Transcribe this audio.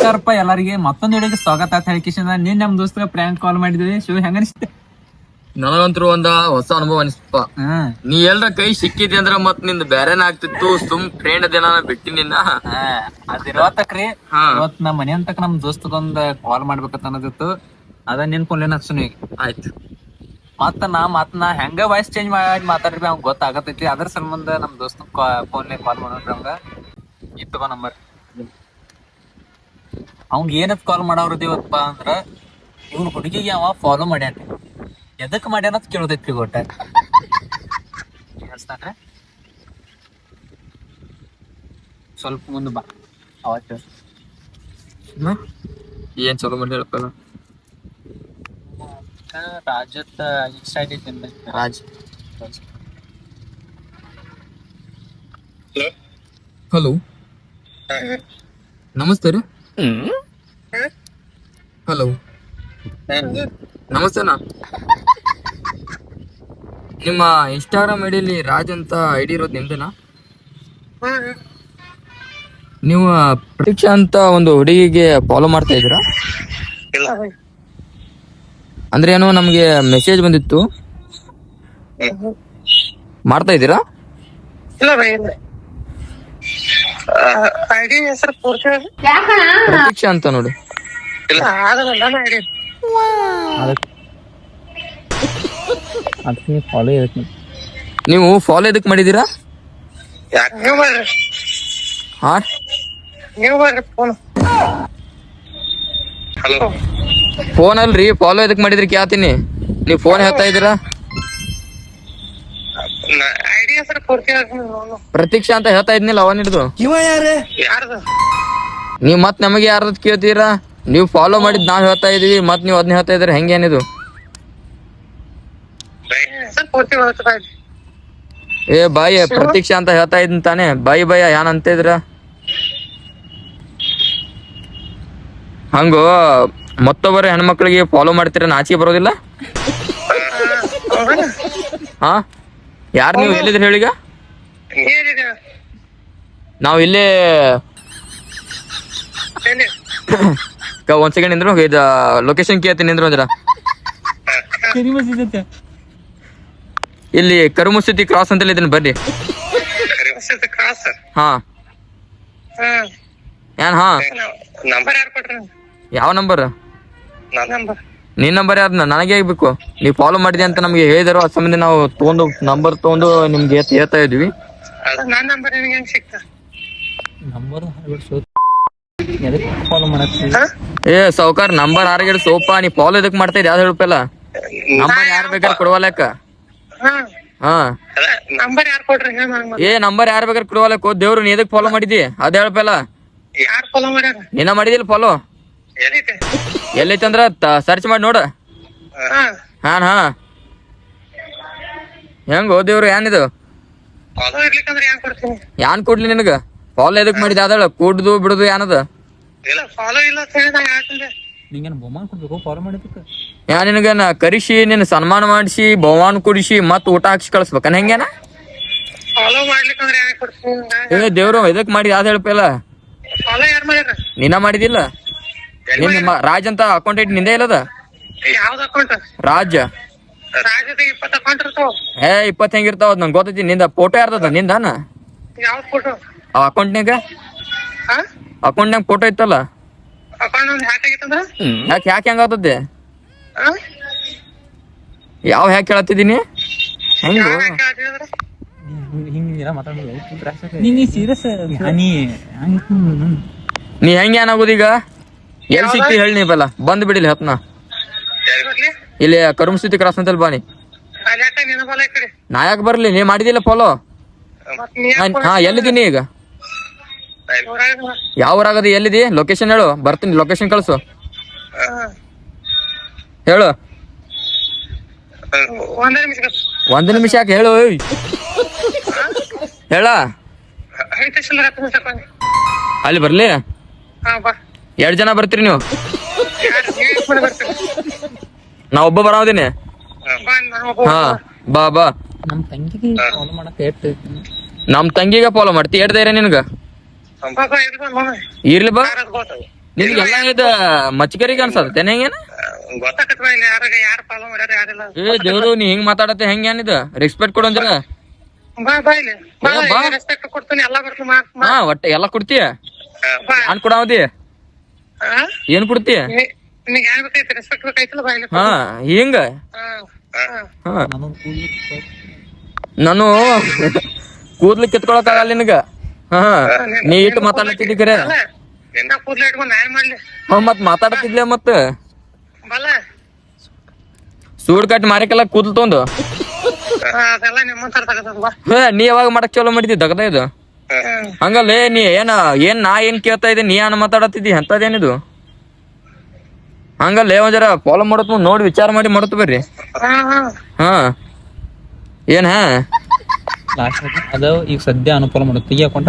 ನಮಸ್ಕಾರಪ್ಪ ಎಲ್ಲರಿಗೆ ಮತ್ತೊಂದು ವಿಡಿಯೋಗೆ ಸ್ವಾಗತ ಅಂತ ಹೇಳಿಕಿಶನ್ ನೀನ್ ನಮ್ ದೋಸ್ತರ ಪ್ರ್ಯಾಂಕ್ ಕಾಲ್ ಮಾಡಿದ್ವಿ. ಶಿವ ಹೆಂಗ ಅನಿಸ್ತೆ? ನನಗಂತೂ ಒಂದ ಹೊಸ ಅನುಭವ ಅನಿಸ್ತಪ್ಪ. ನೀ ಎಲ್ರ ಕೈ ಸಿಕ್ಕಿದಿ ಅಂದ್ರ ಮತ್ ನಿಂದ ಬ್ಯಾರೇನ ಆಗ್ತಿತ್ತು. ಸುಮ್ ಫ್ರೆಂಡ್ ಅದೇನ ಬಿಟ್ಟಿ ನಿನ್ನ ಅದಿರೋತಕ್ರಿ. ಇವತ್ ನಮ್ ಮನೆ ಅಂತಕ್ ನಮ್ ದೋಸ್ತಗೊಂದ್ ಕಾಲ್ ಮಾಡ್ಬೇಕಂತ ಅನ್ನೋದಿತ್ತು. ಅದ ನಿನ್ ಫೋನ್ ಹಚ್ಚುನು ಈಗ. ಆಯ್ತು. ಮತ್ ನಾ ಹೆಂಗ ವಾಯ್ಸ್ ಚೇಂಜ್ ಮಾಡಿ ಮಾತಾಡ್ರಿ ಅವ್ನ್ ಗೊತ್ತಾಗತೈತಿ. ಅದ್ರ ಸಂಬಂಧ ನಮ್ ದೋಸ್ತ ಫೋನ್ ಕಾಲ್ ಮಾಡೋಣ್ರಿ. ಅವಂಗ ಇತ್ತುಗೋ ನಂಬರ್. ಅವಂಗ ಏನತ್ ಕಾಲ್ ಮಾಡವ್ರದಿ ಇವತ್ತಪ್ಪ ಅಂದ್ರ ಇವ್ನ ಹುಡುಗಿಗೆ ಅವ ಫಾಲೋ ಮಾಡ್ಯಾನ. ಎದಕ್ ಮಾಡ್ಯಾನ ಅಂತ ಕೇಳೋದೈತಿ ಗೊತ್ತ. ಹೇಳ್ತಾನೆ ಸ್ವಲ್ಪ ಮುಂದೆ ಬಾ. ಅವತ್ತು ಏನ್ ಚಲೋ ಮಾಡಿ ಹೇಳಪ್ಪಲ್ಲ. ರಾಜತ್ ಸೈಡ್ ಐತಿ ರಾಜ್. ಹಲೋ ನಮಸ್ತೆ ರೀ. ಹಲೋ ನಮಸ್ತೆನಾ. ನಿಮ್ಮ ಇನ್ಸ್ಟಾಗ್ರಾಮ್ ಐಡಿಯಲ್ಲಿ ರಾಜ್ ಅಂತ ಐಡಿ ಇರೋದು ನಿಮ್ದೇನಾ? ನೀವು ಪ್ರತೀಕ್ಷಾ ಅಂತ ಒಂದು ಹುಡುಗಿಗೆ ಫಾಲೋ ಮಾಡ್ತಾ ಇದ್ದೀರಾ? ಅಂದ್ರೆ ಏನೋ ನಮ್ಗೆ ಮೆಸೇಜ್ ಬಂದಿತ್ತು. ಮಾಡ್ತಾ ಇದ್ದೀರಾ? ಪ್ರತೀಕ್ಷಾ ಅಂತ ನೋಡಿ. ನೀವು ಫಾಲೋ ಎದಕ್ ಮಾಡಿದೀರಾ? ಫೋನ್ ಅಲ್ರಿ, ಫಾಲೋ ಎದಕ್ ಮಾಡಿದ್ರಿ ಕೇಳ್ತೀನಿ. ನೀವು ಫೋನ್ ಹೇಳ್ತಾ ಇದ್ದೀರಾ? ಪ್ರತೀಕ್ಷಾ ಅಂತ ಹೇಳ್ತಾ ಇದ್ನಿಲ್ಲ ಅವನ್ ಹಿಡಿದು. ನೀವ್ ಮತ್ ನಮಗೆ ಯಾರ್ದು ಕೇಳ್ತೀರಾ? ನೀವು ಫಾಲೋ ಮಾಡಿದ್ ನಾವ್ ಹೇಳ್ತಾ ಇದೀವಿ, ಮತ್ ನೀವ್ ಅದನ್ನ ಹೇಳ್ತಾ ಇದ್ದೀರಾ. ಹೆಂಗೇನಿದು? ಏ ಬಾಯಿ, ಪ್ರತೀಕ್ಷಾ ಅಂತ ಹೇಳ್ತಾ ಇದ್ದೀನಿ ತಾನೆ. ಬಾಯಿ ಬಾಯ ಏನ್ ಅಂತ ಇದ್ರ? ಹಂಗು ಮತ್ತೊಬ್ಬರ ಹೆಣ್ಮಕ್ಳಿಗೆ ಫಾಲೋ ಮಾಡ್ತೀರ, ನಾಚಿಕೆ ಬರೋದಿಲ್ಲ? ಹಾ, ಯಾರು ನೀವು? ಎಲ್ಲಿದ್ರಿ ಹೇಳಿಗ? ನಾವ್ ಇಲ್ಲೇ ಒಂದ್ ಸೆಕೆಂಡ್ ನಿಂದ್ರು, ಇದು ಲೊಕೇಶನ್ ಕೇಳ್ತೀನಿ ನಿಂದ್ರು ಅಂದ್ರ. ಇಲ್ಲಿ ಕರುಮಸ್ಥಿತಿ ಕ್ರಾಸ್ ಅಂತ ಇದೀನಿ, ಬರ್ರಿ. ಹಾ ಏನ್? ಹಾ, ಯಾವ ನಂಬರ್? ನಿನ್ ನಂಬರ್ ಯಾವ್ದ? ನನಗೆ ಆಗ್ಬೇಕು. ನೀವ್ ಫಾಲೋ ಮಾಡಿದೆ ಅಂತ ನಮ್ಗೆ ಹೇಳಿದಾರೋ ಅದ್ ಸಂಬಂಧ ನಾವು ತಗೊಂಡು ನಂಬರ್ ತಗೊಂಡು ನಿಮ್ಗೆ ಹೇಳ್ತಾ ಇದ್ವಿ. ಏ ಸೌಕರ್, ನಂಬರ್ ಯಾರಿಗ ಸೋಪ? ನೀ ಫಾಲೋ ಇದಕ್ ಮಾಡ್ತಾ ಇದ್? ಯಾವ್ದು ಹೇಳಪ್ಪಲ್ಲ. ನಂಬರ್ ಯಾರು ಬೇಕಾದ್ರೆ ಕೊಡುವಲ್ಲಕ್ಕ. ಹಾ, ಏ ನಂಬರ್ ಯಾರು ಬೇಕಾದ್ರೆ ಕೊಡುವಲ್ಲಕ್ಕ. ದೇವ್ರು, ನೀ ಎದಕ್ ಫಾಲೋ ಮಾಡಿದಿ ಅದ್ ಹೇಳಪ್ಪಲ್ಲ. ನಿನ್ನ ಮಾಡಿದಿಲ್ಲ ಫಾಲೋ? ಎಲ್ಲೈತಿ ಅಂದ್ರ ಸರ್ಚ್ ಮಾಡಿ ನೋಡ. ಹಾ ಹಾ, ಹೆಂಗೋ ದೇವ್ರು? ಏನಿದು? ಯಾನ್ ಕೊಡ್ಲಿ ನಿನಗ? ಫಾಲೋ ಎದಕ್ ಮಾಡಿದ ಅದ? ಕೂಡುದು ಬಿಡುದು ಏನದ? ಯಾ ನಿನಗ ಕರಿಸಿ ನಿನ್ ಸನ್ಮಾನ ಮಾಡಿಸಿ ಬಹುಮಾನ ಕೊಡಿಸಿ ಮತ್ ಊಟ ಹಾಕ್ಸಿ ಕಳ್ಸ್ಬೇಕನ್? ಹೆಂಗೇನ? ಏ ದೇವ್ರು ಎದಕ್ ಮಾಡಿ ಯಾವ್ದು ಹೇಳಪ್ಪ? ನಿನ್ನ ಮಾಡಿದಿಲ್ಲ? ನಿನ್ ರಾಜ್ ಅಂತ ಅಕೌಂಟ್ ಐತಿ ನಿಂದೇ ಇಲ್ಲದ? ರಾಜ್. ಏ 20 ಹೆಂಗಿರ್ತಾವ ನಂಗೆ ಗೊತ್ತೈತಿ. ನಿಂದ ಫೋಟೋ ಯಾರ್ದದ? ನಿಂದಾನ ಅಕೌಂಟ್ನಾಗ? ಅಕೌಂಟ್ನಾಗ ಫೋಟೋ ಇತ್ತಲ್ಲ? ಯಾಕೆ ಹೆಂಗಾಗ್ತದೆ? ಯಾವ ಹ್ಯಾಕ್ ಕೇಳತ್ತಿದ್ದೀನಿ? ಹೆಂಗ ನೀ ಹೆಂಗ ಏನಾಗೋದೀಗ? ಎಲ್ಲಿ ಸಿಕ್ತಿ ಹೇಳಿ? ನೀ ಬಲ್ಲ ಬಂದ್ ಬಿಡಿಲಿ ಹತ್ನ. ಇಲ್ಲಿ ಕರುಮಸ್ಥಿತಿ ಕ್ರಾಸ್ ಅಂತಲ್ಲಿ ಬಾನಿ. ನಾ ಯಾಕೆ ಬರ್ಲಿ? ನೀ ಮಾಡಿದಿಲ್ಲ ಫಾಲೋ? ಹಾ, ಎಲ್ಲಿದ್ದೀನಿ ಈಗ? ಯಾವ ಊರಾಗದಿ? ಎಲ್ಲಿದಿ? ಲೊಕೇಶನ್ ಹೇಳು, ಬರ್ತೀನಿ. ಲೊಕೇಶನ್ ಕಳ್ಸು. ಹೇಳು. ಒಂದ್ ನಿಮಿಷ ಯಾಕೆ? ಹೇಳು. ಹೇಳ. ಅಲ್ಲಿ ಬರ್ಲಿ? 2 ಜನ ಬರ್ತೀರಿ ನೀವು? ನಾ ಒಬ್ಬ ಬರೋದಿನಿ. ಹಾ ಬಾ ಬಾ. ನಮ್ ತಂಗಿಗೆ ಫಾಲೋ ಮಾಡ್ತಿ? ಎಡ್ದ ನಿನ್ಗ? ಇರ್ಲಿ ಬಾ. ನಿನ್ಗೆಲ್ಲ ಇದು ಮಚ್ಕರಿಗೆ ಅನ್ಸತ್ತೆ ಹೆಂಗೇನ ಗೊತ್ತಾಕತ್ವ ಇಲ್ಲಿ ಯಾರು ಫಾಲೋ ಮಾಡ್ಯಾರ ಯಾರಿಲ್ಲ. ಏ ದೇವ್ರು ನೀ ಹಿಂಗ್ ಮಾತಾಡತ್ತೆ ಹೆಂಗ ಏನಿದು ರೆಸ್ಪೆಕ್ಟ್ ಕೊಡಂದ್ರ ಬಾ ಇಲ್ಲಿ ಬಾ. ರೆಸ್ಪೆಕ್ಟ್ ಕೊಡ್ತೀನಿ ಎಲ್ಲಾ ಬರ್ತೀನಿ ಹಾ ಒಟ್ಟ ಎಲ್ಲಾ ಕೊಡ್ತೀಯ ಬಾ. ನಾನ್ ಕೊಡಾವದಿ ಏನ್ ಕೊಡ್ತೀಯ ನಿನಗೆ ಯಾರು ಬೇಕೈತಿ ರೆಸ್ಪೆಕ್ಟ್ ಬೇಕೈತಿಲ್ಲ ಬಾ ಇಲ್ಲಿ. ಹಾ ಹಿಂಗ ಹಾ ನಾನು ಕೂದ್ಲು ಕಿತ್ಕೊಳಕ್ ಆಗಲ್ಲ ನಿನಗ ಹಾ ನೀ ಇಟ್ಟು ಮಾತಾಡ್ತಿದ್ದಿ ಕರೆ ನಿನ್ನ ಕೂದ್ಲು ಇಟ್ಕೊಂಡು ನಾ ಏನ್ ಮಾಡ್ಲಿ ಮತ್ ಮಾತಾಡ್ತಿದ್ಲೆ ಮತ್ತ ಬಲ್ಲ ಸೂಡ್ ಕಟ್ ಮಾರಿಕೆಲ್ಲ ಕೂದ್ಲು ತೊಂದು ಅದೆಲ್ಲ ನಿಮ್ಮಂತಾರ ತಗದ ಬಾ. ನೀ ಯಾವಾಗ ಮಾಡಕ್ ಚಲೋ ಮಾಡಿದ್ದಿ ದಗದ ಇದು ಹಂಗಲ್ಲೇ ನೀ ನಾ ಏನ್ ಕೇಳ್ತಾ ಇದ್ದೆ ನೀ ಏನ್ ಮಾತಾಡತ್ತಿದ್ದಿ ಅಂತದೇನಿದು ಹಂಗಲ್ಲೇ ಒಂದ್ ಜರ ಫಾಲೋ ಮಾಡತ್ ನೋಡಿ ವಿಚಾರ ಮಾಡಿ ಮಾಡತ್ ಬರ್ರಿ ಹಾ ಏನ್ ಹಾ ಲಾಸ್ಟ್ ಅದು ಈಗ ಸದ್ಯ ಅನುಕೂಲ ಮಾಡುತ್ತೆ ತೆಗಿಯಾಕೊಂಡ